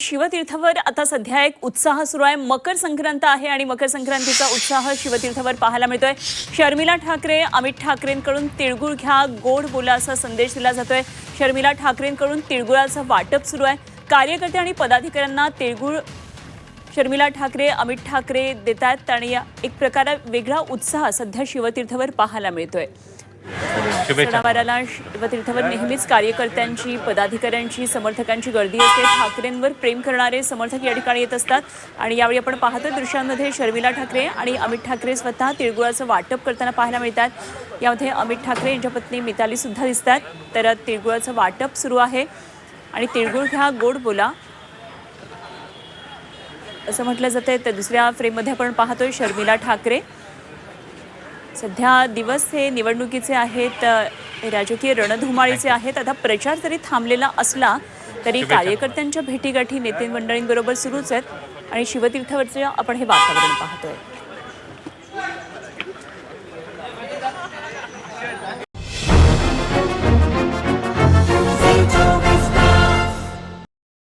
शिवतीर्थावर आता सध्या एक उत्साह सुरू आहे। मकर संक्रांत आहे आणि मकर संक्रांतीचा उत्साह शिवतीर्थावर पाहायला मिळतोय। शर्मिला ठाकरे, अमित ठाकरेंकडून तिळगुळ घ्या, गोड बोला असा संदेश दिला जातोय। शर्मिला ठाकरेंकडून तिळगुळाचं वाटप सुरू आहे। कार्यकर्ते आणि पदाधिकाऱ्यांना तिळगुळ शर्मिला ठाकरे, अमित ठाकरे देतात आणि एक प्रकार वेगळा उत्साह सध्या शिवतीर्थावर पाहायला मिळतोय। सणावाराला शिवतीर्थावर नेहमीच कार्यकर्त्यांची, पदाधिकाऱ्यांची, समर्थकांची गर्दी असते। ठाकरेंवर प्रेम करणारे समर्थक या ठिकाणी येत असतात आणि यावेळी आपण पाहतोय दृश्यांमध्ये शर्मिला ठाकरे आणि अमित ठाकरे स्वतः तिळगुळाचं वाटप करताना पाहायला मिळतात। यामध्ये अमित ठाकरे यांच्या पत्नी मिताली सुद्धा दिसतात। तर तिळगुळाचं वाटप सुरू आहे आणि तिळगुळ घ्या, गोड बोला असं म्हटलं जातंय। तर दुसऱ्या फ्रेममध्ये आपण पाहतोय शर्मिला ठाकरे। सध्या दिवस हे निवडणुकीचे आहेत, राजकीय रणधुमाळीचे आहेत। आता प्रचार जरी थांबलेला असला तरी कार्यकर्त्यांच्या भेटीगाठी नेते मंडळींबरोबर सुरूच आहेत आणि शिवतीर्थावरचे आपण हे वातावरण पाहतोय।